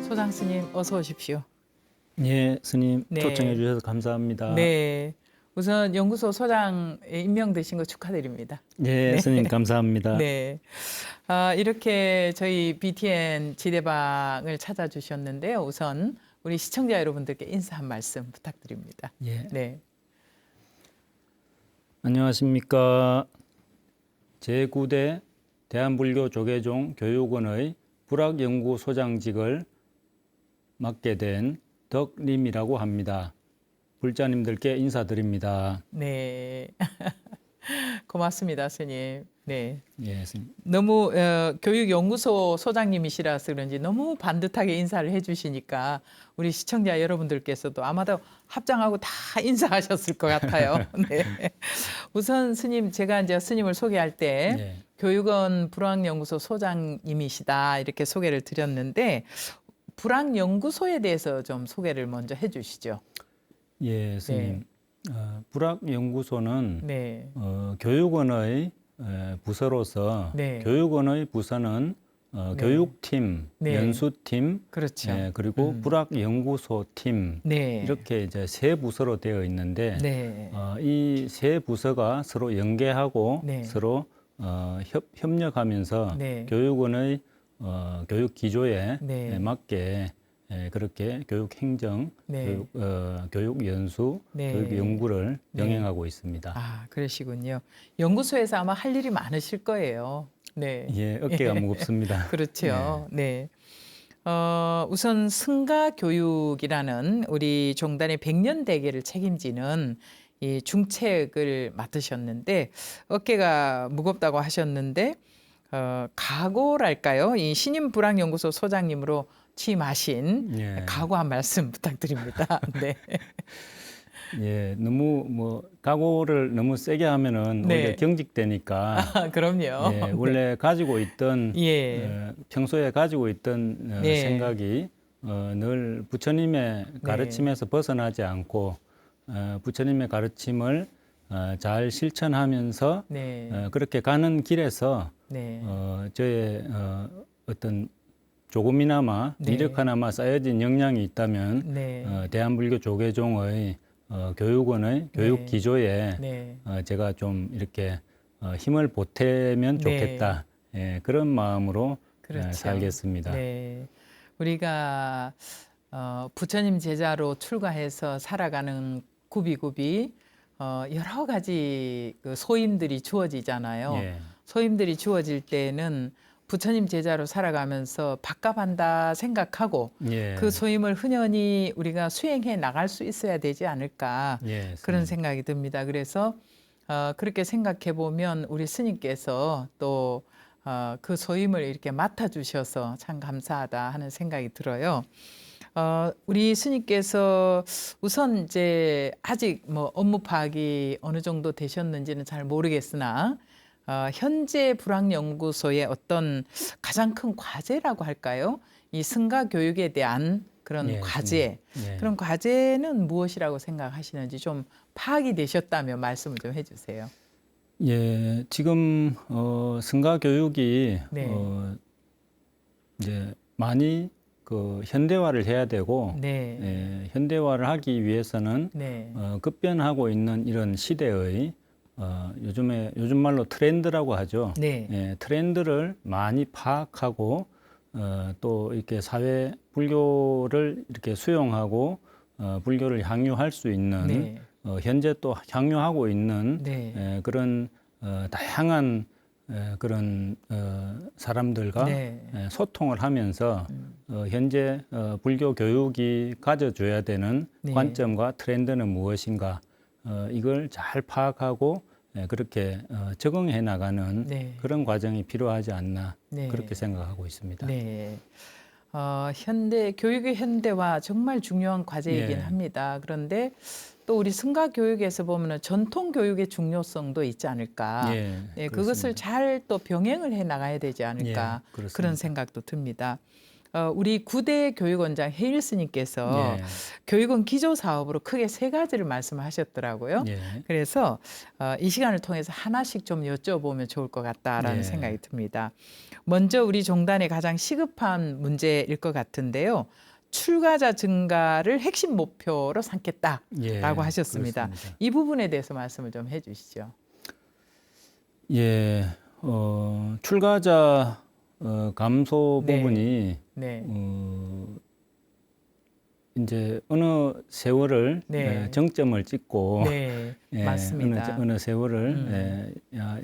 소장 스님 어서 오십시오. 예, 스님 네. 초청해 주셔서 감사합니다. 네. 우선 연구소 소장에 임명되신 거 축하드립니다. 예, 네. 스님 감사합니다. 네. 이렇게 저희 BTN 지대방을 찾아주셨는데요. 우선 우리 시청자 여러분들께 인사 한 말씀 부탁드립니다. 예, 네. 안녕하십니까. 제9대 대한불교 조계종 교육원의 불학연구소장직을 맡게 된 덕림이라고 합니다. 불자님들께 인사드립니다. 네. 고맙습니다, 스님. 네. 예, 스님. 너무 교육연구소 소장님이시라서 그런지 너무 반듯하게 인사를 해주시니까 우리 시청자 여러분들께서도 아마도 합장하고 다 인사하셨을 것 같아요. 네. 우선 스님, 제가 이제 스님을 소개할 때 예, 교육원 불황연구소 소장님이시다 이렇게 소개를 드렸는데 불황연구소에 대해서 좀 소개를 먼저 해주시죠. 예, 스님. 불학연구소는 네. 교육원의 부서로서 네. 교육원의 부서는 네. 교육팀, 네. 연수팀, 그렇죠. 그리고 불학연구소팀 네. 이렇게 이제 세 부서로 되어 있는데 네. 이 세 부서가 서로 연계하고 네. 서로 협력하면서 네. 교육원의 교육 기조에 네. 맞게 그렇게 교육 행정, 네. 교육 연수, 네. 교육 연구를 네. 병행하고 있습니다. 그러시군요. 연구소에서 아마 할 일이 많으실 거예요. 네. 예, 어깨가 무겁습니다. 그렇죠. 네. 우선 승가 교육이라는 우리 종단의 100년 대계를 책임지는 이 중책을 맡으셨는데 어깨가 무겁다고 하셨는데 각오랄까요? 이 신임 불황연구소 소장님으로 취임하신 예. 각오 한 말씀 부탁드립니다. 네. 예, 너무 각오를 너무 세게 하면은 네. 오히려 경직되니까. 그럼요. 예, 원래 가지고 있던 예. 평소에 가지고 있던 네. 생각이 늘 부처님의 가르침에서 벗어나지 않고 부처님의 가르침을 잘 실천하면서 네. 그렇게 가는 길에서 네. 저의 어떤 조금이나마 네. 이력 하나마 쌓여진 역량이 있다면 네. 대한불교 조계종의 교육원의 교육 네. 기조에 네. 제가 좀 이렇게 힘을 보태면 네. 좋겠다. 예, 그런 마음으로 그렇죠. 살겠습니다. 네. 우리가 부처님 제자로 출가해서 살아가는 굽이굽이 여러 가지 그 소임들이 주어지잖아요. 예, 소임들이 주어질 때는 부처님 제자로 살아가면서 밥값한다 생각하고 예, 그 소임을 흔연히 우리가 수행해 나갈 수 있어야 되지 않을까 예, 그런 스님. 생각이 듭니다. 그래서 그렇게 생각해 보면 우리 스님께서 또 그 소임을 이렇게 맡아주셔서 참 감사하다 하는 생각이 들어요. 우리 스님께서 우선 이제 아직 뭐 업무 파악이 어느 정도 되셨는지는 잘 모르겠으나 현재 불황연구소의 어떤 가장 큰 과제라고 할까요? 이 승가 교육에 대한 그런 예, 과제, 스님. 예. 그런 과제는 무엇이라고 생각하시는지 좀 파악이 되셨다면 말씀을 좀 해주세요. 예, 지금 승가 교육이 네. 이제 많이 그 현대화를 해야 되고 네, 예, 현대화를 하기 위해서는 네, 급변하고 있는 이런 시대의 요즘 말로 트렌드라고 하죠. 네, 예, 트렌드를 많이 파악하고 또 이렇게 사회 불교를 이렇게 수용하고 불교를 향유할 수 있는 네, 현재 또 향유하고 있는 네, 그런 다양한 그런 사람들과 네, 소통을 하면서 현재 불교 교육이 가져줘야 되는 네. 관점과 트렌드는 무엇인가 이걸 잘 파악하고 그렇게 적응해 나가는 네. 그런 과정이 필요하지 않나 네. 그렇게 생각하고 있습니다. 네. 교육의 현대화 정말 중요한 과제이긴 예. 합니다. 그런데 또 우리 승가 교육에서 보면은 전통 교육의 중요성도 있지 않을까. 예, 네, 그것을 그렇습니다. 잘 또 병행을 해 나가야 되지 않을까. 예, 그렇습니다. 그런 생각도 듭니다. 우리 구대 교육원장 해일 스님께서 예. 교육원 기조 사업으로 크게 세 가지를 말씀하셨더라고요. 예. 그래서 이 시간을 통해서 하나씩 좀 여쭤보면 좋을 것 같다라는 예. 생각이 듭니다. 먼저 우리 종단의 가장 시급한 문제일 것 같은데요. 출가자 증가를 핵심 목표로 삼겠다라고 예. 하셨습니다. 그렇습니다. 이 부분에 대해서 말씀을 좀 해주시죠. 예. 출가자 감소 네. 부분이 네, 이제 어느 세월을 네. 정점을 찍고 네, 예, 맞습니다. 어느 세월을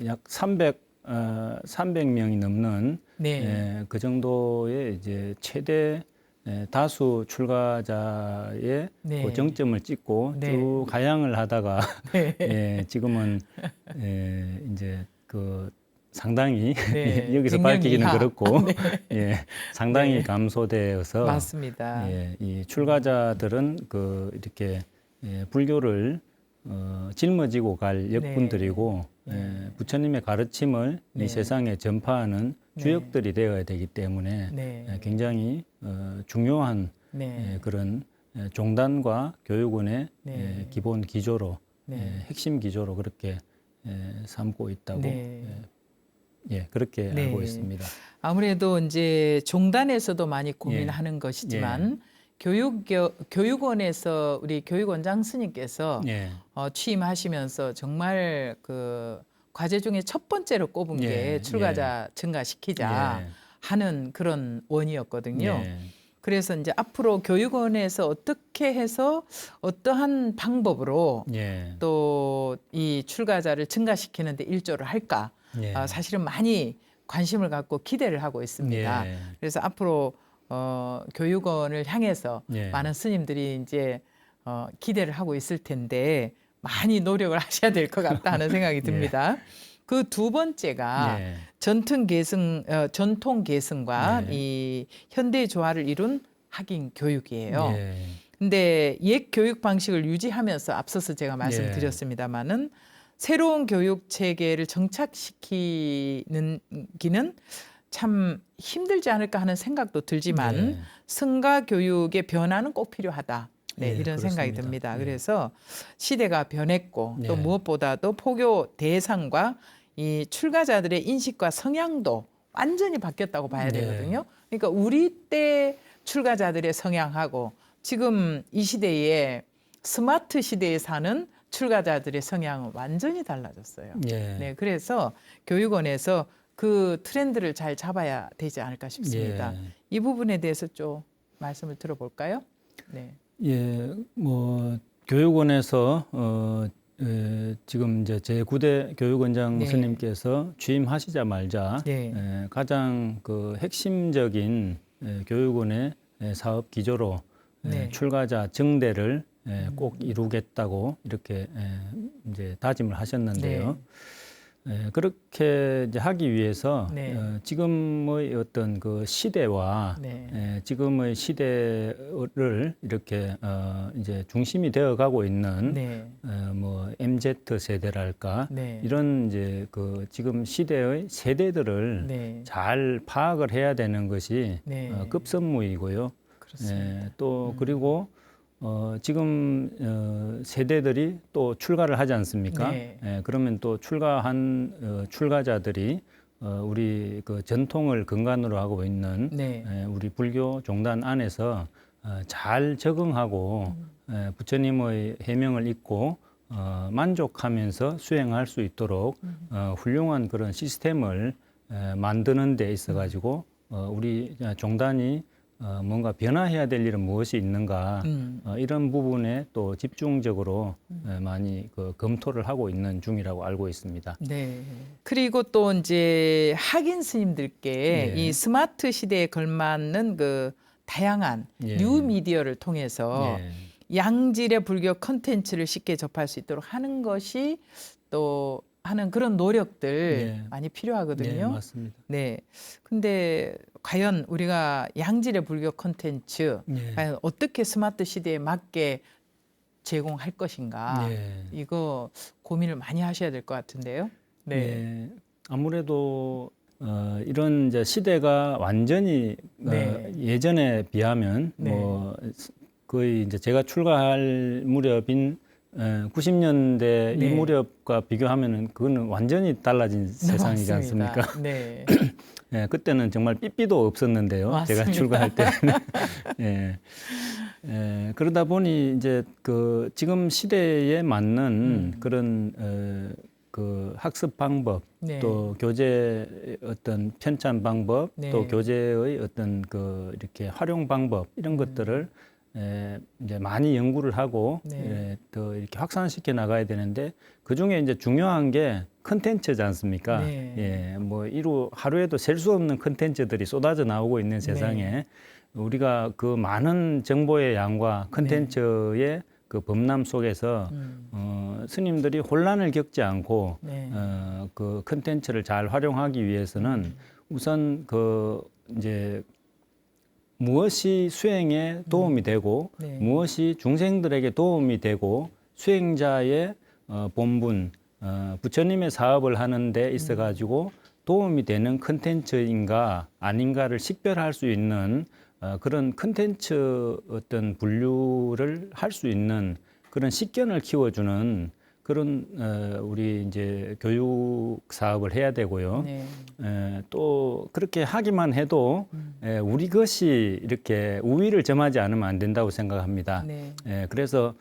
약 300명이 넘는 네, 그 정도의 이제 최대 다수 출가자의 네. 그 정점을 찍고 네. 쭉 하향을 하다가 네, 지금은 이제 그 상당히 네. 여기서 100명 밝히기는 이하. 그렇고 상당히 네. 감소되어서 맞습니다. 이 출가자들은 그 이렇게 불교를 짊어지고 갈 역군들이고 부처님의 가르침을 네. 이 세상에 전파하는 네. 주역들이 되어야 되기 때문에 네, 굉장히 중요한 네, 그런 종단과 교육원의 네. 기본 기조로 네. 핵심 기조로 그렇게 삼고 있다고 네. 그렇게 네. 알고 있습니다. 아무래도 이제 종단에서도 많이 고민하는 것이지만 교육원에서 우리 교육원장 스님께서 예. 취임하시면서 정말 그 과제 중에 첫 번째로 꼽은 예, 게 출가자 증가시키자 예. 하는 그런 원이었거든요. 예. 그래서 이제 앞으로 교육원에서 어떻게 해서 어떠한 방법으로 예. 또 이 출가자를 증가시키는데 일조를 할까? 예. 사실은 많이 관심을 갖고 기대를 하고 있습니다. 예. 그래서 앞으로 교육원을 향해서 예. 많은 스님들이 이제 기대를 하고 있을 텐데 많이 노력을 하셔야 될 것 같다 하는 생각이 듭니다. 그 두 번째가 예. 전통 계승과 예. 이 현대 조화를 이룬 학인 교육이에요. 예. 근데 옛 교육 방식을 유지하면서 앞서서 제가 말씀드렸습니다마는 새로운 교육 체계를 정착시키는 기는 참 힘들지 않을까 하는 생각도 들지만 예. 성가 교육의 변화는 꼭 필요하다. 네, 예, 이런 생각이 그렇습니다. 듭니다. 예. 그래서 시대가 변했고 또 예. 무엇보다도 포교 대상과 이 출가자들의 인식과 성향도 완전히 바뀌었다고 봐야 예. 되거든요. 그러니까 우리 때 출가자들의 성향하고 지금 이 시대에 스마트 시대에 사는 출가자들의 성향은 완전히 달라졌어요. 예. 네, 그래서 교육원에서 그 트렌드를 잘 잡아야 되지 않을까 싶습니다. 예. 이 부분에 대해서 좀 말씀을 들어볼까요? 네, 예, 뭐 교육원에서 지금 이제 제9대 교육원장 네. 스님께서 취임하시자마자 네. 가장 그 핵심적인 교육원의 사업 기조로 네. 출가자 증대를 꼭 이루겠다고 이렇게 이제 다짐을 하셨는데요. 그렇게 이제 하기 위해서 네. 지금의 어떤 그 시대와 네. 지금의 시대를 이렇게 이제 중심이 되어 가고 있는 네. 뭐 MZ 세대랄까 네. 이런 이제 그 지금 시대의 세대들을 네. 잘 파악을 해야 되는 것이 네. 급선무이고요. 그렇습니다. 또 그리고 지금 세대들이 또 출가를 하지 않습니까? 네. 그러면 또 출가한 출가자들이 우리 그 전통을 근간으로 하고 있는 네. 우리 불교 종단 안에서 잘 적응하고 부처님의 해명을 잊고 만족하면서 수행할 수 있도록 훌륭한 그런 시스템을 만드는 데 있어 가지고 우리 종단이 뭔가 변화해야 될 일은 무엇이 있는가 이런 부분에 또 집중적으로 많이 그 검토를 하고 있는 중이라고 알고 있습니다. 네. 그리고 또 이제 학인 스님들께 예. 이 스마트 시대에 걸맞는 그 다양한 예. 뉴 미디어를 통해서 예. 양질의 불교 컨텐츠를 쉽게 접할 수 있도록 하는 것이 또 하는 그런 노력들 예. 많이 네, 필요하거든요. 맞습니다. 네. 근데 과연 우리가 양질의 불교 콘텐츠 예. 과연 어떻게 스마트 시대에 맞게 제공할 것인가? 예. 이거 고민을 많이 하셔야 될 것 같은데요. 네. 예. 아무래도 이런 이제 시대가 완전히 네. 예전에 비하면 네. 뭐 거의 이제 제가 출가할 무렵인 90년대 이 네. 무렵과 비교하면은 그거는 완전히 달라진 세상이지 맞습니다. 않습니까? 네. 예, 그때는 정말 삐삐도 없었는데요. 제가 맞습니다. 출가할 때는. 예. 그러다 보니 이제 그 지금 시대에 맞는 그런 그 학습 방법, 네. 또 교재 어떤 편찬 방법, 네. 또 교재의 어떤 그 이렇게 활용 방법 이런 것들을 이제 많이 연구를 하고 네. 또 이렇게 확산시켜 나가야 되는데 그 중에 이제 중요한 게 컨텐츠지 않습니까? 네. 예, 뭐 하루에도 셀 수 없는 컨텐츠들이 쏟아져 나오고 있는 세상에 네. 우리가 그 많은 정보의 양과 컨텐츠의 그 범람 속에서 스님들이 혼란을 겪지 않고 네. 그 컨텐츠를 잘 활용하기 위해서는 우선 그 이제 무엇이 수행에 도움이 되고 네. 무엇이 중생들에게 도움이 되고 수행자의 본분, 부처님의 사업을 하는 데 있어 가지고 도움이 되는 컨텐츠인가 아닌가를 식별할 수 있는 그런 컨텐츠 어떤 분류를 할 수 있는 그런 식견을 키워주는 그런 우리 이제 교육 사업을 해야 되고요. 네. 또 그렇게 하기만 해도 우리 것이 이렇게 우위를 점하지 않으면 안 된다고 생각합니다. 네. 그래서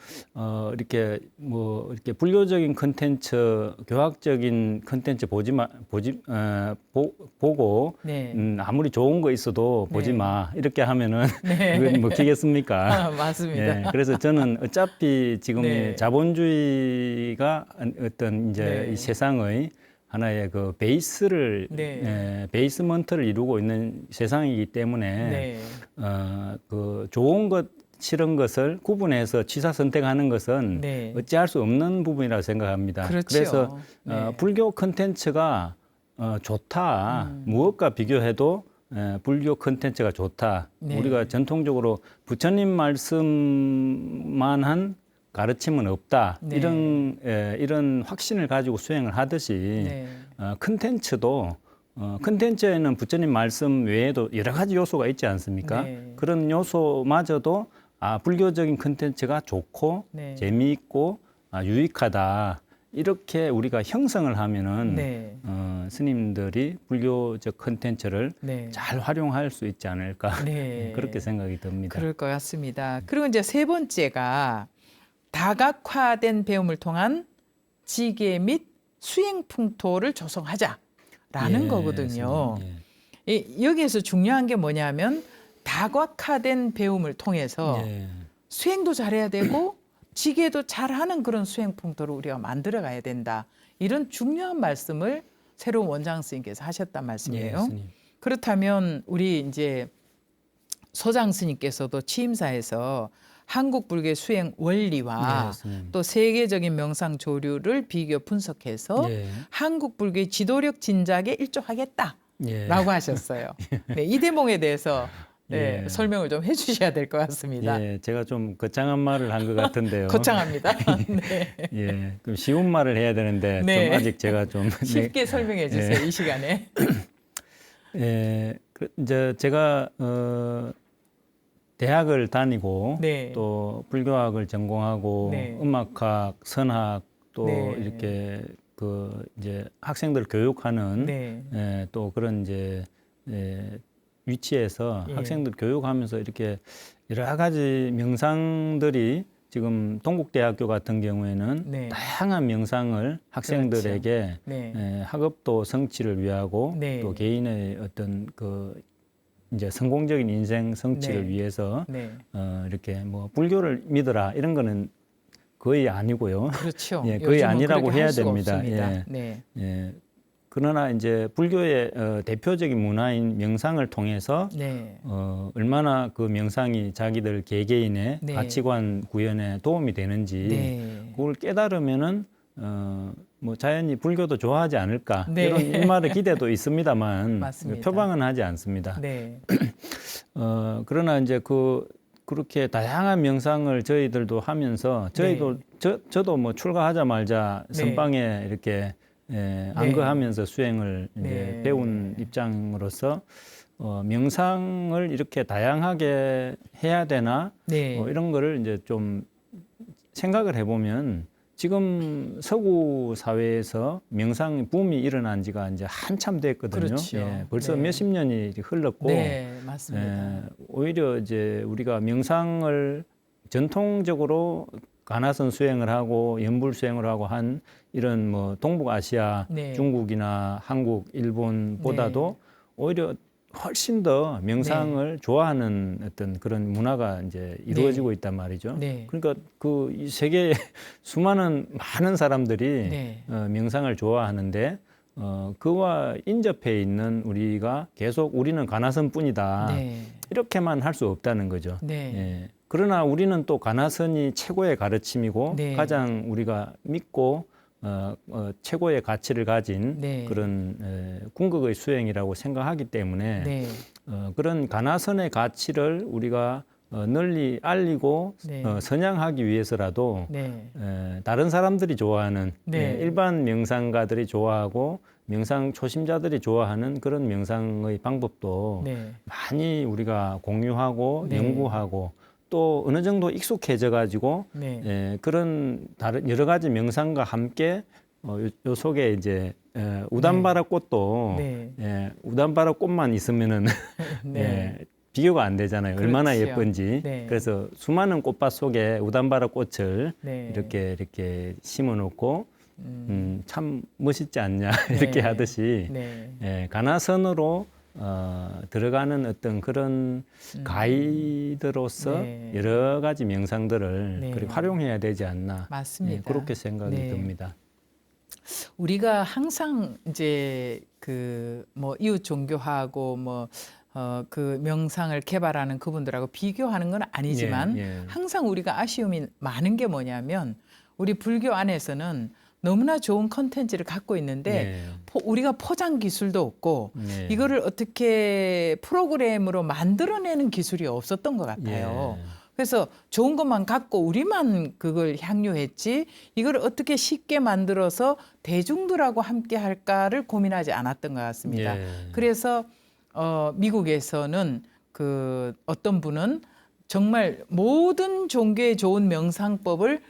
이렇게 뭐 이렇게 불교적인 컨텐츠, 교학적인 컨텐츠 보고 네. 아무리 좋은 거 있어도 보지 네. 마 이렇게 하면은 네. 그건 먹히겠습니까? 맞습니다. 그래서 저는 어차피 지금 네. 자본주의가 어떤 이제 네. 이 세상의 하나의 그 베이스를 네. 베이스먼트를 이루고 있는 세상이기 때문에 네. 그 좋은 것 싫은 것을 구분해서 취사 선택하는 것은 네. 어찌할 수 없는 부분이라고 생각합니다. 그렇죠. 그래서 네. 불교 컨텐츠가 좋다. 무엇과 비교해도 불교 컨텐츠가 좋다. 네. 우리가 전통적으로 부처님 말씀만한 가르침은 없다. 네. 이런 확신을 가지고 수행을 하듯이 네. 컨텐츠도 컨텐츠에는 부처님 말씀 외에도 여러 가지 요소가 있지 않습니까? 네. 그런 요소마저도 불교적인 컨텐츠가 좋고 네. 재미있고 유익하다. 이렇게 우리가 형성을 하면은 네. 스님들이 불교적 컨텐츠를 네. 잘 활용할 수 있지 않을까 네. 그렇게 생각이 듭니다. 그럴 것 같습니다. 그리고 이제 세 번째가 다각화된 배움을 통한 지계 및 수행 풍토를 조성하자라는 예, 거거든요. 스님, 여기에서 중요한 게 뭐냐면 다각화된 배움을 통해서 예. 수행도 잘해야 되고 지계도 잘하는 그런 수행 풍토를 우리가 만들어 가야 된다. 이런 중요한 말씀을 새로운 원장 스님께서 하셨단 말씀이에요. 예, 스님. 그렇다면 우리 이제 소장 스님께서도 취임사에서 한국 불교의 수행 원리와 예, 스님. 또 세계적인 명상 조류를 비교 분석해서 예. 한국 불교의 지도력 진작에 일조하겠다라고 예. 하셨어요. 네, 이 대목에 대해서 네, 예. 설명을 좀 해주셔야 될 것 같습니다. 예, 제가 좀 거창한 말을 한 것 같은데요. 거창합니다. 네. 예, 좀 쉬운 말을 해야 되는데 네. 좀 아직 제가 좀 쉽게 설명해 주세요. 이 시간에. 예, 이제 제가 대학을 다니고 네. 또 불교학을 전공하고 네. 음악학, 선학 또 네. 이렇게 그 이제 학생들 교육하는 네. 또 그런 이제 위치에서 예. 학생들 교육하면서 이렇게 여러 가지 명상들이 지금 동국대학교 같은 경우에는 네. 다양한 명상을 학생들에게 네. 학업도 성취를 위하고 네. 또 개인의 어떤 그 이제 성공적인 인생 성취를 네. 위해서 네. 이렇게 뭐 불교를 믿어라 이런 거는 거의 아니고요. 그렇죠. 예, 거의 요즘은 아니라고 그렇게 해야 할 수가 됩니다. 없습니다. 예. 네. 예. 그러나 이제 불교의 대표적인 문화인 명상을 통해서 네. 얼마나 그 명상이 자기들 개개인의 네. 가치관 구현에 도움이 되는지 네. 그걸 깨달으면은 뭐 자연히 불교도 좋아하지 않을까 네. 이런 일말의 기대도 있습니다만 맞습니다. 표방은 하지 않습니다. 네. 그러나 이제 그렇게 다양한 명상을 저희들도 하면서 저희도 저도 뭐 출가하자마자 네. 선방에 이렇게 안거하면서 수행을 이제 네. 배운 입장으로서 명상을 이렇게 다양하게 해야 되나 네. 이런 거를 이제 좀 생각을 해보면 지금 서구 사회에서 명상 붐이 일어난 지가 이제 한참 됐거든요. 그렇죠. 벌써 네. 몇십 년이 흘렀고 네, 맞습니다. 오히려 이제 우리가 명상을 전통적으로 가나선 수행을 하고 연불 수행을 하고 한 이런 뭐 동북아시아, 네. 중국이나 한국, 일본보다도 오히려 훨씬 더 명상을 좋아하는 어떤 그런 문화가 이제 이루어지고 있단 말이죠. 네. 그러니까 그 이 세계에 수많은 많은 사람들이 네. 명상을 좋아하는데 그와 인접해 있는 우리가 계속 우리는 가나선뿐이다. 네. 이렇게만 할 수 없다는 거죠. 네. 예. 그러나 우리는 또 가나선이 최고의 가르침이고 네. 가장 우리가 믿고 최고의 가치를 가진 네. 그런 궁극의 수행이라고 생각하기 때문에 네. 그런 가나선의 가치를 우리가 널리 알리고 네. 선양하기 위해서라도 네. 다른 사람들이 좋아하는 네. 일반 명상가들이 좋아하고 명상 초심자들이 좋아하는 그런 명상의 방법도 네. 많이 우리가 공유하고 네. 연구하고 또 어느 정도 익숙해져 가지고 네. 그런 다른 여러 가지 명상과 함께 요 속에 이제 우담바라 꽃도 네. 우담바라 꽃만 있으면은 네. 비교가 안 되잖아요. 얼마나 그렇지요. 예쁜지. 네. 그래서 수많은 꽃밭 속에 우담바라 꽃을 네. 이렇게 심어 놓고 참 멋있지 않냐 이렇게 네. 하듯이 네. 가나선으로 들어가는 어떤 그런 가이드로서 네. 여러 가지 명상들을 네. 그렇게 활용해야 되지 않나. 맞습니다. 그렇게 생각이 네. 듭니다. 우리가 항상 이제 그 뭐 이웃 종교하고 뭐 그 명상을 개발하는 그분들하고 비교하는 건 아니지만 예. 항상 우리가 아쉬움이 많은 게 뭐냐면 우리 불교 안에서는 너무나 좋은 컨텐츠를 갖고 있는데 우리가 포장 기술도 없고 예. 이거를 어떻게 프로그램으로 만들어내는 기술이 없었던 것 같아요. 그래서 좋은 것만 갖고 우리만 그걸 향유했지 이걸 어떻게 쉽게 만들어서 대중들하고 함께 할까를 고민하지 않았던 것 같습니다. 그래서 미국에서는 그 어떤 분은 정말 모든 종교에 좋은 명상법을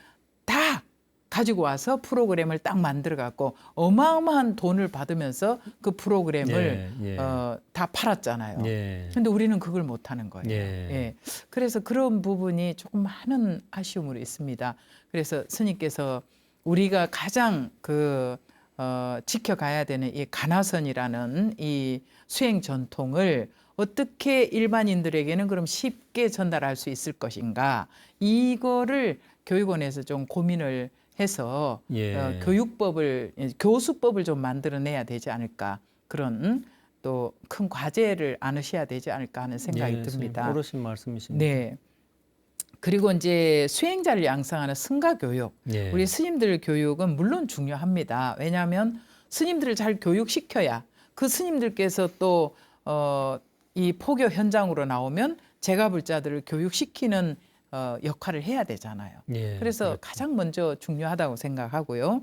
다 가지고 와서 프로그램을 딱 만들어 갖고 어마어마한 돈을 받으면서 그 프로그램을 다 팔았잖아요. 근데 우리는 그걸 못 하는 거예요. 그래서 그런 부분이 조금 많은 아쉬움으로 있습니다. 그래서 스님께서 우리가 가장 지켜가야 되는 이 가나선이라는 이 수행 전통을 어떻게 일반인들에게는 그럼 쉽게 전달할 수 있을 것인가, 이거를 교육원에서 좀 고민을 해서 교수법을 좀 만들어내야 되지 않을까, 그런 또 큰 과제를 안으셔야 되지 않을까 하는 생각이 듭니다. 옳으신 말씀이십니다. 네. 그리고 이제 수행자를 양성하는 승가 교육, 우리 스님들 교육은 물론 중요합니다. 왜냐하면 스님들을 잘 교육시켜야 그 스님들께서 또 이 포교 현장으로 나오면 제가불자들을 교육시키는 역할을 해야 되잖아요. 그래서 그렇죠. 가장 먼저 중요하다고 생각하고요.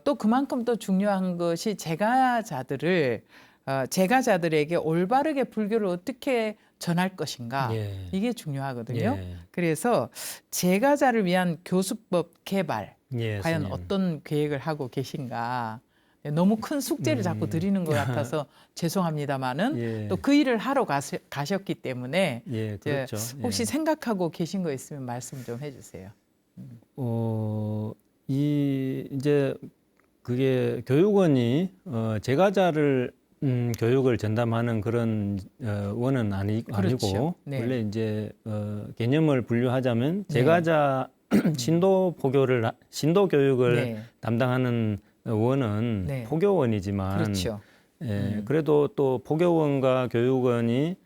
또 그만큼 또 중요한 것이 제가자들에게 올바르게 불교를 어떻게 전할 것인가, 이게 중요하거든요. 그래서 제가자를 위한 교수법 개발, 과연 스님. 어떤 계획을 하고 계신가. 너무 큰 숙제를 자꾸 드리는 것 같아서 죄송합니다마는 또 그 일을 하러 가셨기 때문에 그렇죠. 혹시 생각하고 계신 거 있으면 말씀 좀 해주세요. 이제 그게 교육원이 제가자를 교육을 전담하는 그런 원은 그렇죠. 아니고 원래 이제 개념을 분류하자면 네. 제가자 신도 교육을 담당하는 원은 포교원이지만 그렇죠. 그래도 또 포교원과 교육원이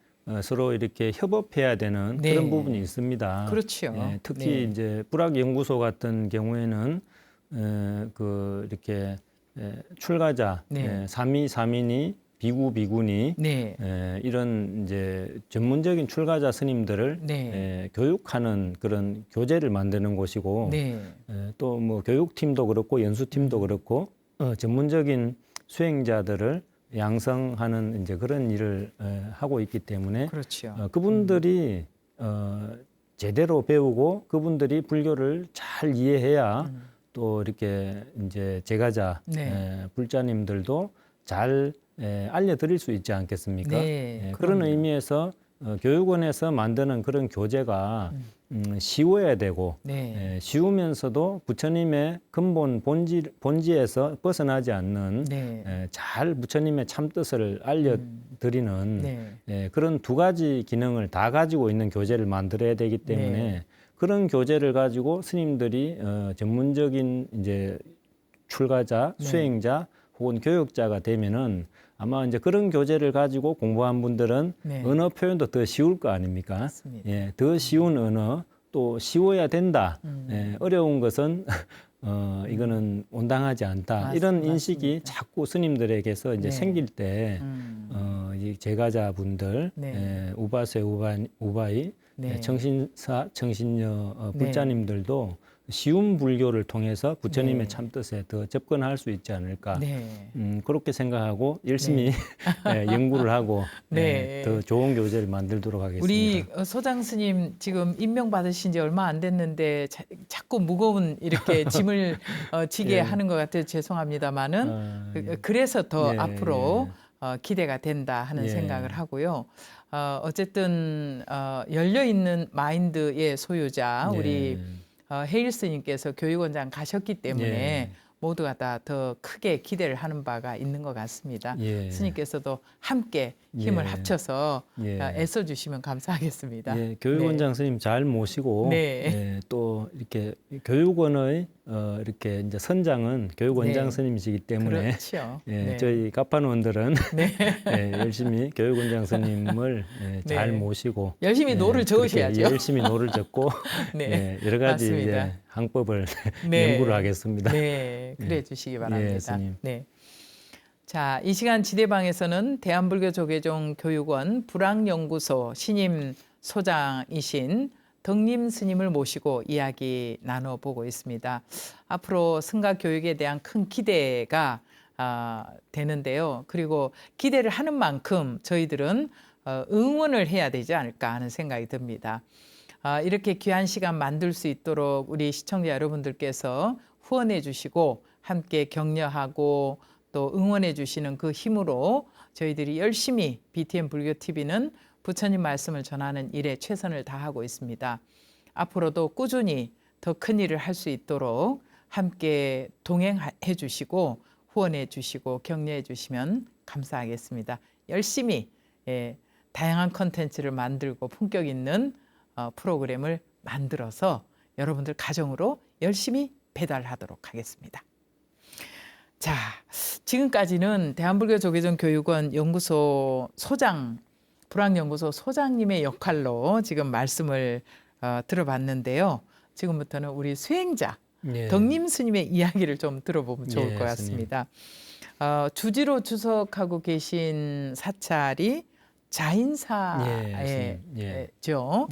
서로 이렇게 협업해야 되는 그런 부분이 있습니다. 그렇죠. 특히 이제 불학연구소 같은 경우에는 이렇게 출가자, 사민이 비구니 이런 이제 전문적인 출가자 스님들을 교육하는 그런 교재를 만드는 곳이고 또 뭐 교육팀도 그렇고 연수팀도 그렇고 전문적인 수행자들을 양성하는 이제 그런 일을 하고 있기 때문에 그렇죠. 그분들이 제대로 배우고 그분들이 불교를 잘 이해해야 또 이렇게 이제 제가자 네. 불자님들도 잘 알려드릴 수 있지 않겠습니까? 네, 그런 그럼요. 의미에서 교육원에서 만드는 그런 교재가 쉬워야 되고 네. 쉬우면서도 부처님의 근본 본지에서 벗어나지 않는 네. 잘 부처님의 참뜻을 알려드리는 네. 그런 두 가지 기능을 다 가지고 있는 교재를 만들어야 되기 때문에 네. 그런 교재를 가지고 스님들이 전문적인 이제 출가자, 네. 수행자 혹은 교육자가 되면은 아마 이제 그런 교재를 가지고 공부한 분들은 네. 언어 표현도 더 쉬울 거 아닙니까? 맞습니다. 예, 더 쉬운 언어 또 쉬워야 된다. 어려운 것은 이거는 온당하지 않다. 이런 인식이 맞습니다. 자꾸 스님들에게서 이제 네. 생길 때 이 제가자분들, 네. 우바세, 우바이, 네. 청신사, 청신녀 네. 불자님들도 쉬운 불교를 통해서 부처님의 네. 참뜻에 더 접근할 수 있지 않을까. 네. 그렇게 생각하고 열심히 연구를 하고 네. 더 좋은 교재를 만들도록 하겠습니다. 우리 소장 스님 지금 임명 받으신 지 얼마 안 됐는데 자꾸 무거운 이렇게 짐을 지게 예. 하는 것 같아요. 죄송합니다만은 예. 그래서 더 예, 앞으로 기대가 된다 하는 예. 생각을 하고요. 어쨌든 열려 있는 마인드의 소유자 우리 헤일 스님께서 교육원장 가셨기 때문에 예. 모두가 다 더 크게 기대를 하는 바가 있는 것 같습니다. 예. 스님께서도 함께 힘을 예. 합쳐서 예. 애써주시면 감사하겠습니다. 예, 교육원장 스님 잘 모시고 네. 예, 또 이렇게 교육원의 이렇게 이제 선장은 교육원장 네. 스님이시기 때문에 그렇죠. 예, 네. 저희 가판원들은 네. 예, 열심히 교육원장 스님을 잘 네. 모시고 열심히 노를 그렇게 저으셔야죠. 열심히 노를 젓고 네. 여러 가지 맞습니다. 이제 항법을 네. 연구를 하겠습니다. 네, 그래 주시기 바랍니다. 예, 스님. 네. 자, 이 시간 지대방에서는 대한불교조계종 교육원 불황연구소 신임 소장이신 덕림 스님을 모시고 이야기 나눠보고 있습니다. 앞으로 승가 교육에 대한 큰 기대가 되는데요. 그리고 기대를 하는 만큼 저희들은 응원을 해야 되지 않을까 하는 생각이 듭니다. 이렇게 귀한 시간 만들 수 있도록 우리 시청자 여러분들께서 후원해 주시고 함께 격려하고 또 응원해 주시는 그 힘으로 저희들이 열심히 BTN 불교TV는 부처님 말씀을 전하는 일에 최선을 다하고 있습니다. 앞으로도 꾸준히 더 큰 일을 할 수 있도록 함께 동행해 주시고 후원해 주시고 격려해 주시면 감사하겠습니다. 열심히 다양한 컨텐츠를 만들고 품격 있는 프로그램을 만들어서 여러분들 가정으로 열심히 배달하도록 하겠습니다. 자, 지금까지는 대한불교조계종 교육원 연구소 소장, 불황연구소 소장님의 역할로 지금 말씀을 들어봤는데요. 지금부터는 우리 수행자 예. 덕림 스님의 이야기를 좀 들어보면 좋을 예, 것 같습니다. 주지로 주석하고 계신 사찰이 자인사죠.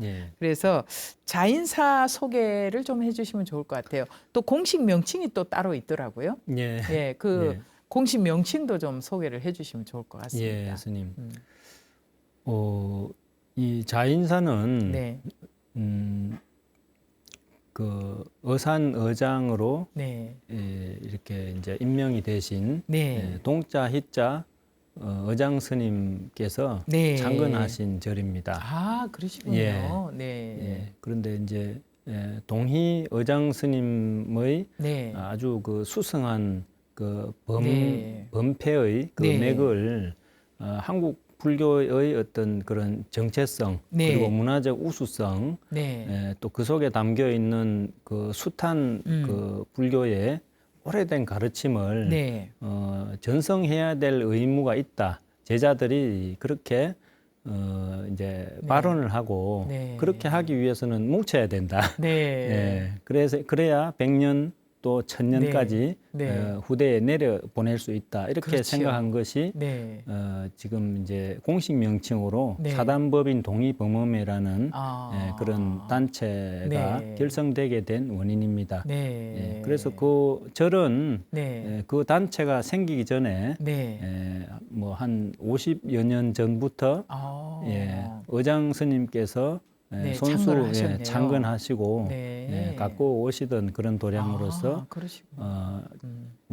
예. 그래서 자인사 소개를 좀 해주시면 좋을 것 같아요. 또 공식 명칭이 또 따로 있더라고요. 예. 예, 그 공식 명칭도 좀 소개를 해주시면 좋을 것 같습니다. 예, 스님. 이 자인사는 네, 그 어산어장으로 네, 이렇게 이제 임명이 되신 네, 동자 희자 어장 스님께서 네. 창건하신 절입니다. 아, 그러시군요. 예. 네, 예, 그런데 이제 동희 어장 스님의 네, 아주 그 수성한 그 네. 범패의 그 네. 맥을 한국 불교의 어떤 그런 정체성 네. 그리고 문화적 우수성 네, 또 그 속에 담겨 있는 그 숱한 그 불교의 오래된 가르침을 네, 전성해야 될 의무가 있다. 제자들이 그렇게 이제 네. 발언을 하고 네. 그렇게 하기 위해서는 뭉쳐야 된다. 네, 예, 그래서 그래야 100년 또 천년까지 네. 후대에 내려 보낼 수 있다 이렇게 그렇지요. 생각한 것이 네. 지금 이제 공식 명칭으로 네. 사단법인 동의범음회라는 아. 그런 단체가 네. 결성되게 된 원인입니다. 네. 그래서 그 절은 네. 그 단체가 생기기 전에 네. 뭐 한 50여 년 전부터 아. 의장 스님께서 네, 손수 창건하셨네요. 창건하시고 네. 갖고 오시던 그런 도량으로서 아, 그러시구나.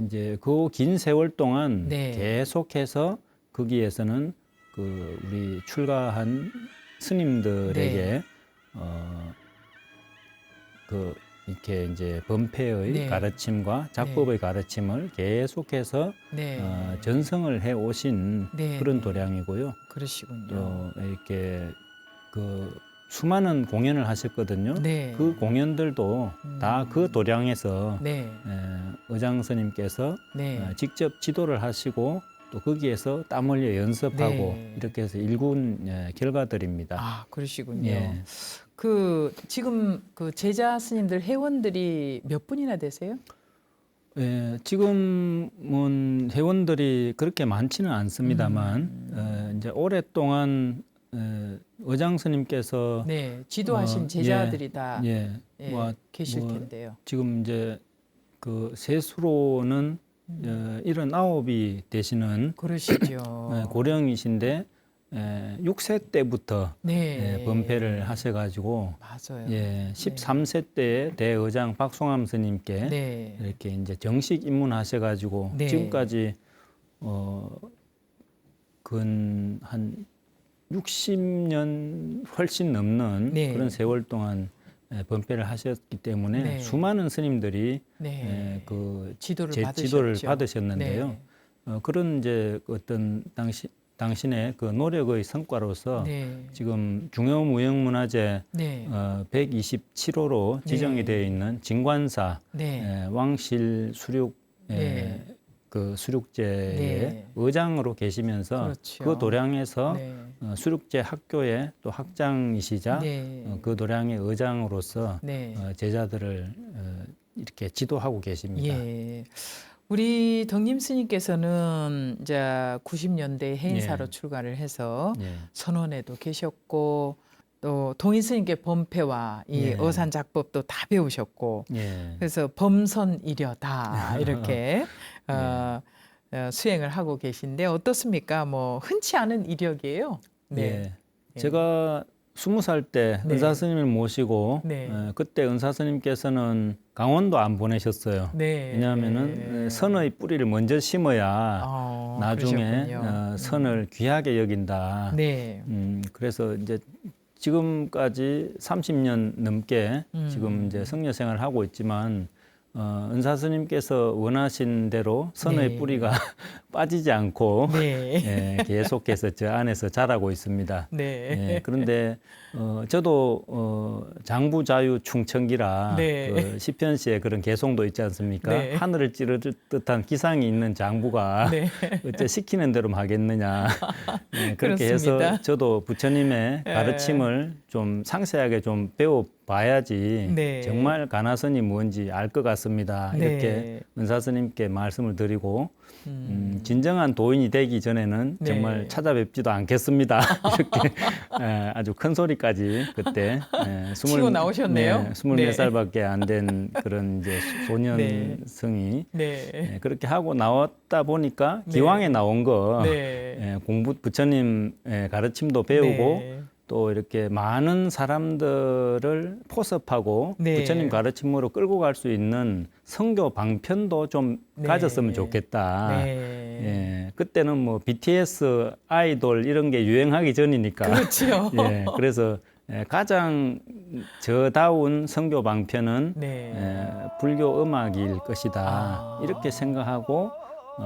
이제 그 긴 세월 동안 네. 계속해서 거기에서는 그 우리 출가한 스님들에게 네. 그 이렇게 이제 범패의 네. 가르침과 작법의 가르침을 계속해서 네. 전승을 해 오신 네, 그런 네. 도량이고요. 그러시군요. 또 이렇게 그 수많은 공연을 하셨거든요. 네. 그 공연들도 다 그 도량에서 네. 의장 스님께서 네. 직접 지도를 하시고 또 거기에서 땀 흘려 연습하고 네. 이렇게 해서 일군 결과들입니다. 아, 그러시군요. 예. 그 지금 그 제자 스님들 회원들이 몇 분이나 되세요? 지금은 회원들이 그렇게 많지는 않습니다만 이제 오랫동안 의장 스님께서 네, 지도하신 예, 제자들이 다 예, 예, 뭐, 계실 뭐 텐데요. 지금 이제 그 세수로는 79이 되시는 그러시죠. 고령이신데 6세 때부터 네. 범패를 하셔가지고 맞아요. 13세 때 대의장 박송암 스님께 네. 이렇게 이제 정식 입문하셔가지고 네. 지금까지 근 한 60년 훨씬 넘는 네. 그런 세월 동안 범패를 하셨기 때문에 네. 수많은 스님들이 네. 그 지도를 지도를 받으셨죠. 받으셨는데요. 네. 그런 이제 어떤 당신의 그 노력의 성과로서 네. 지금 중요무형문화재 네. 127호로 지정이 네. 되어 있는 진관사 네. 왕실 수륙 네. 그 수륙제의 네. 의장으로 계시면서 그렇죠. 그 도량에서 네. 수륙제 학교의 또 학장이시자 네. 그 도량의 의장으로서 네. 제자들을 이렇게 지도하고 계십니다. 예. 우리 덕림 스님께서는 이제 90년대 해인사로 예. 출가를 해서 예. 선원에도 계셨고 또 동인 스님께 범패와 이 예. 어산작법도 다 배우셨고 예. 그래서 범선이려 다 이렇게 수행을 하고 계신데 어떻습니까? 뭐 흔치 않은 이력이에요. 예. 제가 20살 때 네. 은사 스님을 모시고 네. 그때 은사 스님께서는 강원도 안 보내셨어요. 네. 왜냐하면은 선의 뿌리를 먼저 심어야 나중에 그러셨군요. 선을 귀하게 여긴다. 네. 그래서 이제 지금까지 30년 넘게 지금 이제 성녀 생활을 하고 있지만 은사 스님께서 원하신 대로 선의 네. 뿌리가 빠지지 않고 네. 계속해서 저 안에서 자라고 있습니다. 네. 그런데 저도 장부자유 충청기라 네. 그 시편시에 그런 개송도 있지 않습니까? 네. 하늘을 찌를 듯한 기상이 있는 장부가 네. 어째 시키는 대로 하겠느냐. 그렇게 그렇습니다. 해서 저도 부처님의 가르침을 좀 상세하게 좀 배워봐야지 네. 정말 가나선이 뭔지 알 것 같습니다. 네. 이렇게 은사 스님께 말씀을 드리고 진정한 도인이 되기 전에는 네. 정말 찾아뵙지도 않겠습니다. 이렇게 아주 큰 소리까지 그때 치고 나오셨네요. 24살밖에 안 된 그런 이제 소년성이 네. 그렇게 하고 나왔다 보니까 네. 기왕에 나온 거 네. 공부 부처님 가르침도 배우고 네. 또 이렇게 많은 사람들을 포섭하고 네. 부처님 가르침으로 끌고 갈 수 있는 성교 방편도 좀 네. 가졌으면 좋겠다. 네. 그때는 뭐 BTS 아이돌 이런 게 유행하기 전이니까. 그렇죠. 그래서 가장 저다운 성교 방편은 네. 불교 음악일 것이다. 아. 이렇게 생각하고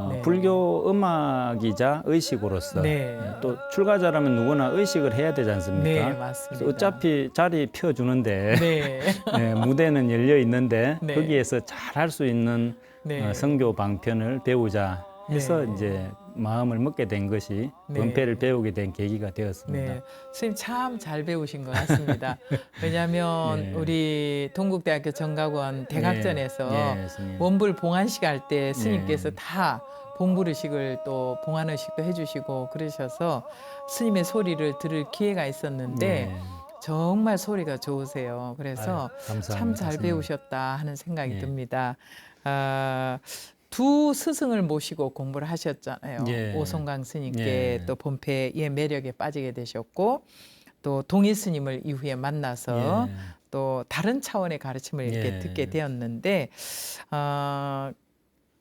네. 불교 음악이자 의식으로서 네. 또 출가자라면 누구나 의식을 해야 되지 않습니까? 네, 맞습니다. 그래서 어차피 자리 펴주는데 네. 무대는 열려 있는데 네. 거기에서 잘 할 수 있는 네. 성교 방편을 배우자 해서 네. 이제 마음을 먹게 된 것이 네. 범패를 배우게 된 계기가 되었습니다. 네, 선생님 참 잘 배우신 것 같습니다. 왜냐하면 네. 우리 동국대학교 정각원 대각전에서 예, 스님. 원불 봉안식 할 때 스님께서 네. 다 봉불의식을 또 봉안의식도 해주시고 그러셔서 스님의 소리를 들을 기회가 있었는데 예. 정말 소리가 좋으세요. 그래서 감사합니다, 참 잘 스님. 배우셨다 하는 생각이 예. 듭니다. 두 스승을 모시고 공부를 하셨잖아요. 예. 오송강 스님께 예. 또 범패의 매력에 빠지게 되셨고 또 동일 스님을 이후에 만나서 예. 또 다른 차원의 가르침을 이렇게 예. 듣게 되었는데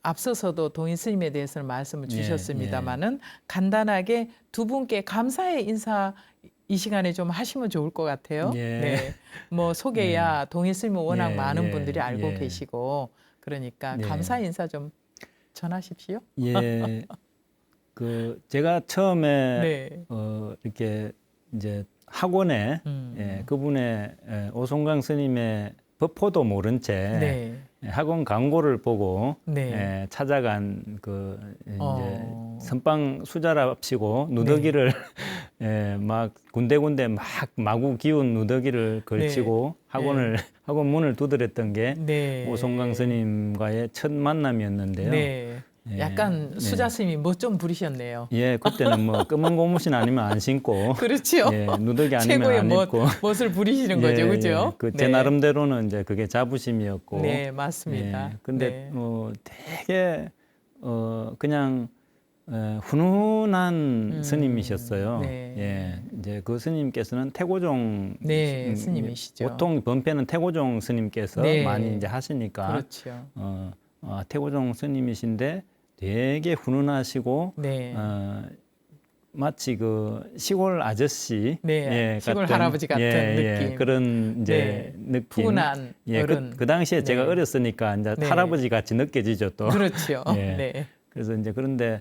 앞서서도 동일 스님에 대해서는 말씀을 예. 주셨습니다마는 간단하게 두 분께 감사의 인사 이 시간에 좀 하시면 좋을 것 같아요. 예. 네, 뭐 소개야 동일 스님은 워낙 예, 많은 예, 분들이 알고 예. 계시고 그러니까 예. 감사 인사 좀 전하십시오. 예. 제가 처음에 네. 이렇게 이제 학원에 그분의 오송강 스님의 법포도 모른 채 네. 학원 광고를 보고 네. 찾아간 이제 선빵 수자랍시고 네. 누더기를 막 군데군데 막 마구 기운 누더기를 걸치고 학원 문을 두드렸던 게 네. 오송강 스님과의 첫 만남이었는데요. 네. 예. 약간 예. 수자 스님이 뭐 좀 부리셨네요. 예, 그때는 뭐 검은 고무신 아니면 안 신고, 그렇죠. 예, 누더기 아니면 최고의 안 입고, 멋을 부리시는 예, 거죠, 예. 그죠? 제 나름대로는 이제 그게 자부심이었고, 네, 맞습니다. 예, 근데 네. 되게 그냥 훈훈한 스님이셨어요. 네. 예, 이제 그 스님께서는 태고종 네, 스님이시죠. 보통 범패는 태고종 스님께서 네. 많이 이제 하시니까 그렇죠. 태고종 스님이신데 되게 훈훈하시고 네. 마치 그 시골 아저씨 네, 시골 할아버지 같은 느낌. 그런 이제 느낌. 푸근한 예, 어른. 그 당시에 제가 네. 어렸으니까 이제 네. 할아버지 같이 느껴지죠 또. 그렇죠. 예. 네. 그래서 이제 그런데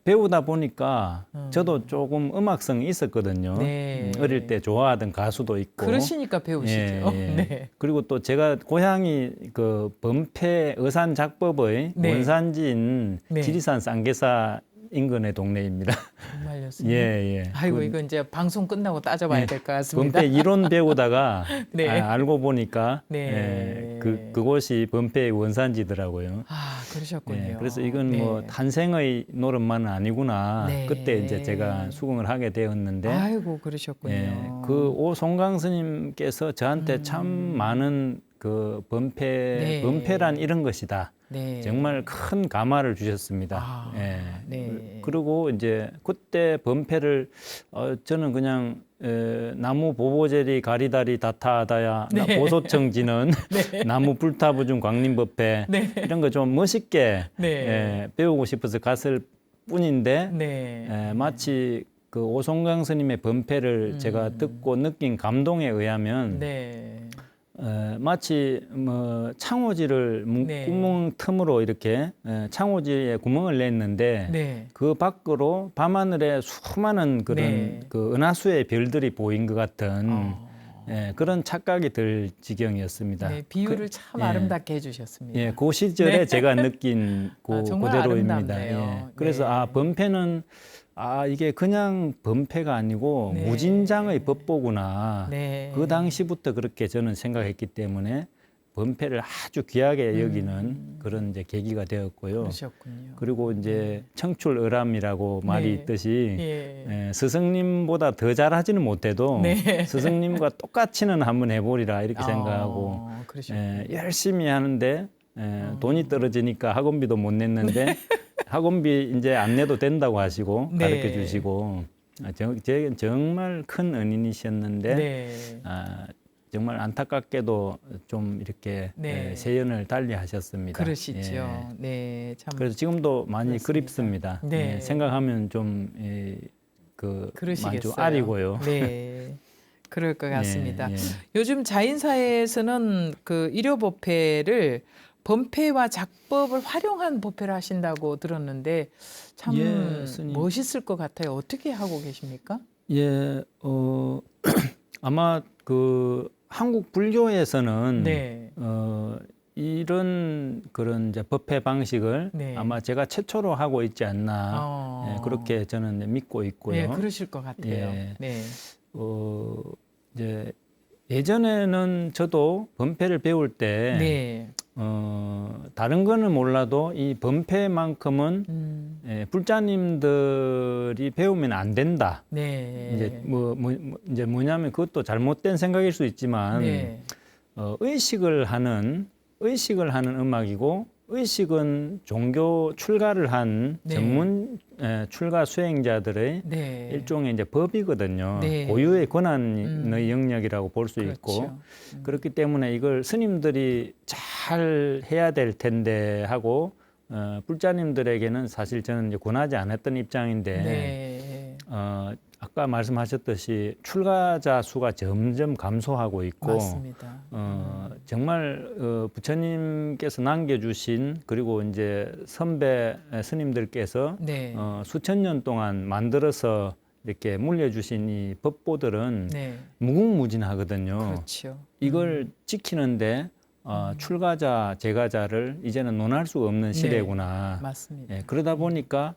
배우다 보니까 저도 조금 음악성이 있었거든요. 네. 어릴 때 좋아하던 가수도 있고. 그러시니까 배우시죠. 네. 그리고 또 제가 고향이 그 범패 의산작법의 네. 원산지인 네. 지리산 쌍계사 인근의 동네입니다. 정말요, 예, 스님? 예. 아이고, 이거 이제 방송 끝나고 따져봐야 예, 될 것 같습니다. 범패 이론 배우다가 네. 알고 보니까 네. 그곳이 범패의 원산지더라고요. 그러셨군요. 예, 그래서 이건 네. 뭐 탄생의 노릇만은 아니구나. 네. 그때 이제 제가 수긍을 하게 되었는데, 아이고, 그러셨군요. 예, 그 오송강 스님께서 저한테 참 많은 그 범패란 이런 것이다. 네. 정말 큰 감화를 주셨습니다. 예. 네. 그리고 이제 그때 범패를 저는 그냥 나무 보보제리 가리다리 다타하다야 네. 보소청지는 나무 불타부중 광림법패 네. 이런 거 좀 멋있게 네. 배우고 싶어서 갔을 뿐인데 네. 마치 그 오송강 스님의 범패를 제가 듣고 느낀 감동에 의하면 네. 마치 뭐 창호지를 네. 구멍 틈으로 이렇게 창호지에 구멍을 냈는데 네. 그 밖으로 밤하늘에 수많은 그런 네. 그 은하수의 별들이 보인 것 같은 그런 착각이 들 지경이었습니다. 네, 비유를 참 예. 아름답게 해주셨습니다. 예, 그 시절에 네. 제가 느낀 정말 그대로입니다. 아름답네요. 예. 그래서 네. 범패는 이게 그냥 범패가 아니고 네. 무진장의 법보구나. 네. 그 당시부터 그렇게 저는 생각했기 때문에 범패를 아주 귀하게 여기는 그런 이제 계기가 되었고요. 그러셨군요. 그리고 이제 청출어람이라고 말이 네. 있듯이 예. 스승님보다 더 잘하지는 못해도 네. 스승님과 똑같이는 한번 해보리라 이렇게 생각하고 그러셨군요. 열심히 하는데 돈이 떨어지니까 학원비도 못 냈는데 학원비 이제 안 내도 된다고 하시고 네. 가르쳐 주시고 정말 큰 은인이셨는데 네. 정말 안타깝게도 좀 이렇게 네. 세연을 달리 하셨습니다. 그러시죠. 예. 네, 참 그래서 지금도 많이 그렇습니다. 그립습니다. 네. 예, 생각하면 좀 그러시겠어요. 아리고요. 네, 그럴 것 같습니다. 예, 예. 요즘 자인사회에서는 그 일요법회를 범패와 작법을 활용한 법회를 하신다고 들었는데 참 예, 스님. 멋있을 것 같아요. 어떻게 하고 계십니까? 예, 아마 그 한국 불교에서는 네, 이런 그런 이제 법회 방식을 네. 아마 제가 최초로 하고 있지 않나 그렇게 저는 이제 믿고 있고요. 네, 그러실 것 같아요. 예. 네. 이제 예전에는 저도 범패를 배울 때 네. 다른 거는 몰라도 이 범패만큼은 불자님들이 배우면 안 된다. 네. 이제 뭐냐면 그것도 잘못된 생각일 수 있지만 네. 의식을 하는 음악이고 의식은 종교 출가를 한 네. 전문 출가 수행자들의 네. 일종의 이제 법이거든요. 네. 고유의 권한의 영역이라고 볼 수 있고 그렇죠. 그렇기 때문에 이걸 스님들이 잘 해야 될 텐데 하고 불자님들에게는 사실 저는 이제 권하지 않았던 입장인데 네. 아까 말씀하셨듯이 출가자 수가 점점 감소하고 있고 맞습니다. 정말 부처님께서 남겨주신 그리고 이제 선배 스님들께서 네. 수천 년 동안 만들어서 이렇게 물려주신 이 법보들은 네. 무궁무진하거든요. 그렇죠. 이걸 지키는데 출가자, 제가자를 이제는 논할 수 없는 시대구나. 맞습니다. 예, 그러다 보니까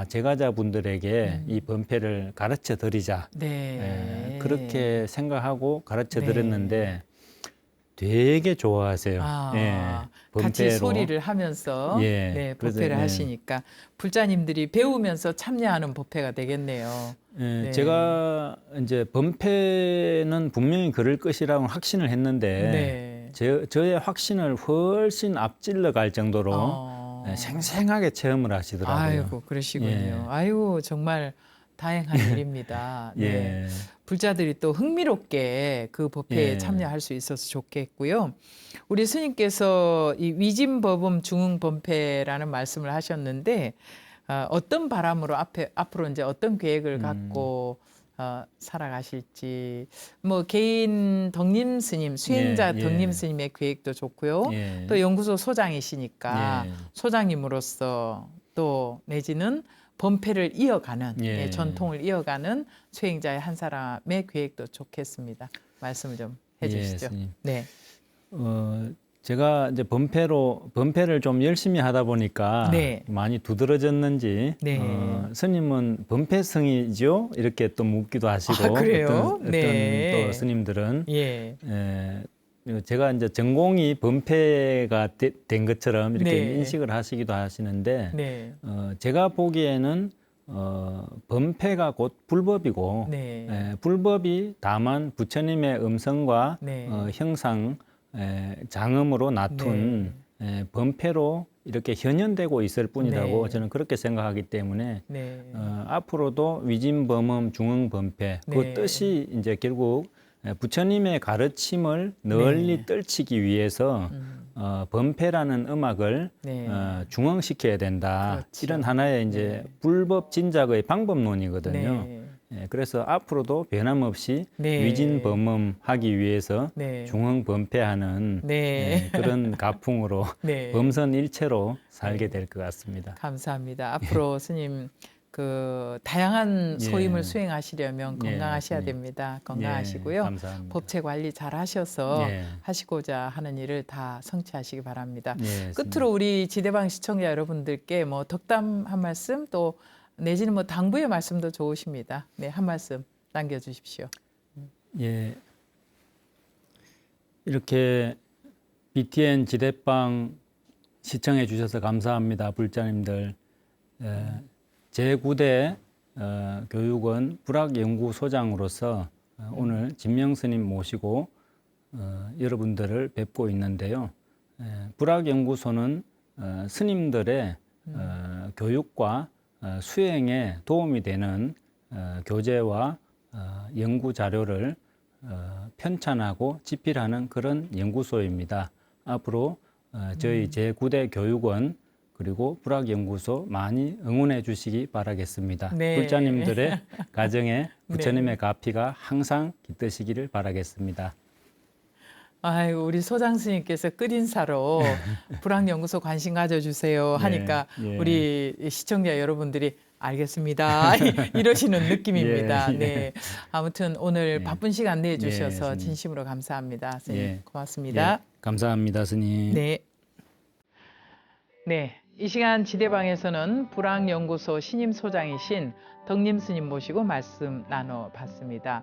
제가자분들에게 이 범패를 가르쳐 드리자. 네. 그렇게 생각하고 가르쳐 네. 드렸는데 되게 좋아하세요. 같이 범패로. 소리를 하면서 예, 네, 그래서, 법회를 하시니까 불자님들이 배우면서 참여하는 법회가 되겠네요. 네. 제가 이제 범패는 분명히 그럴 것이라고 확신을 했는데 저의 확신을 훨씬 앞질러 갈 정도로 생생하게 체험을 하시더라고요. 아이고, 그러시군요. 아이고, 정말 다행한 일입니다. 네. 불자들이 또 흥미롭게 그 법회에 참여할 수 있어서 좋겠고요. 우리 스님께서 이 위진법음 중흥범패라는 말씀을 하셨는데 어떤 바람으로 앞으로 이제 어떤 계획을 갖고 살아가실지 뭐 개인 덕림 스님, 수행자 덕림 스님의 계획도 좋고요. 또 연구소 소장이시니까 소장님으로서 또 내지는 범패를 이어가는 전통을 이어가는 수행자의 한 사람의 계획도 좋겠습니다. 말씀을 좀 해주시죠. 네. 제가 이제 범패를 좀 열심히 하다 보니까 많이 두드러졌는지 스님은 범패성이죠? 이렇게 또 묻기도 하시고 그래요? 어떤 또 스님들은 제가 이제 전공이 범패가 된 것처럼 이렇게 인식을 하시기도 하시는데 제가 보기에는 범패가 곧 불법이고 불법이 다만 부처님의 음성과 형상 장음으로 나툰 범패로 이렇게 현현되고 있을 뿐이라고 저는 그렇게 생각하기 때문에 앞으로도 위진범음 중흥범패 그 뜻이 이제 결국 부처님의 가르침을 널리 떨치기 위해서 범패라는 음악을 중흥시켜야 된다. 그렇죠. 이런 하나의 이제 불법 진작의 방법론이거든요. 그래서 앞으로도 변함없이 위진범음 하기 위해서 중흥범패하는 그런 가풍으로 범선일체로 살게 될 것 같습니다. 감사합니다. 앞으로 스님 그 다양한 소임을 수행하시려면 건강하셔야 됩니다. 건강하시고요. 법체 관리 잘 하셔서 하시고자 하는 일을 다 성취하시기 바랍니다. 끝으로 우리 지대방 시청자 여러분들께 뭐 덕담 한 말씀 또 내지는 뭐 당부의 말씀도 좋으십니다. 네, 한 말씀 남겨주십시오. 이렇게 BTN 지대방 시청해 주셔서 감사합니다. 불자님들. 제9대 교육원 불학연구소장으로서 오늘 진명스님 모시고 여러분들을 뵙고 있는데요. 불학연구소는 스님들의 교육과 수행에 도움이 되는 교재와 연구 자료를 편찬하고 집필하는 그런 연구소입니다. 앞으로 저희 제9대 교육원 그리고 불학연구소 많이 응원해 주시기 바라겠습니다. 불자님들의 가정에 부처님의 가피가 항상 깃드시기를 바라겠습니다. 아이고, 우리 소장 스님께서 끝인사로 불학연구소 관심 가져주세요 하니까 우리 시청자 여러분들이 알겠습니다 이러시는 느낌입니다. 아무튼 오늘 바쁜 시간 내주셔서 진심으로 감사합니다. 스님 고맙습니다. 감사합니다, 스님. 네. 네. 이 시간 지대방에서는 불황연구소 신임 소장이신 덕림 스님 모시고 말씀 나눠봤습니다.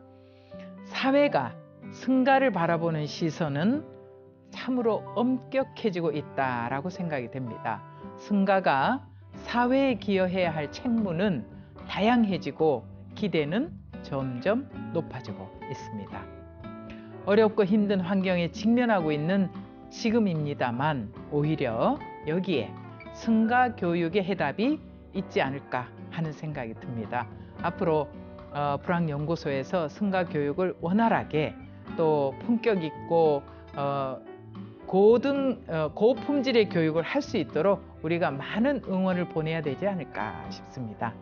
사회가 승가를 바라보는 시선은 참으로 엄격해지고 있다라고 생각이 됩니다. 승가가 사회에 기여해야 할 책무는 다양해지고 기대는 점점 높아지고 있습니다. 어렵고 힘든 환경에 직면하고 있는 지금입니다만 오히려 여기에 승가 교육의 해답이 있지 않을까 하는 생각이 듭니다. 앞으로 불황연구소에서 승가 교육을 원활하게 또 품격 있고 고품질의 교육을 할 수 있도록 우리가 많은 응원을 보내야 되지 않을까 싶습니다.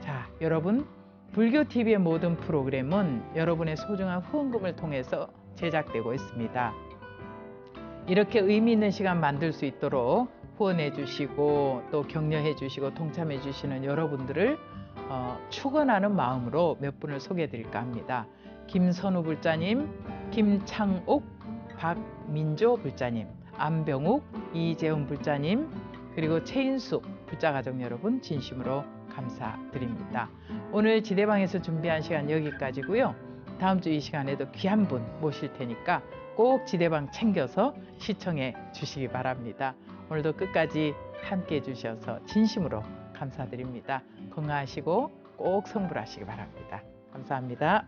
자, 여러분, 불교TV의 모든 프로그램은 여러분의 소중한 후원금을 통해서 제작되고 있습니다. 이렇게 의미 있는 시간 만들 수 있도록 후원해 주시고 또 격려해 주시고 동참해 주시는 여러분들을 축원하는 마음으로 몇 분을 소개해 드릴까 합니다. 김선우 불자님, 김창옥, 박민조 불자님, 안병욱, 이재훈 불자님, 그리고 최인숙 불자가족 여러분 진심으로 감사드립니다. 오늘 지대방에서 준비한 시간 여기까지고요. 다음 주 이 시간에도 귀한 분 모실 테니까 꼭 지대방 챙겨서 시청해 주시기 바랍니다. 오늘도 끝까지 함께 해주셔서 진심으로 감사드립니다. 건강하시고 꼭 성불하시기 바랍니다. 감사합니다.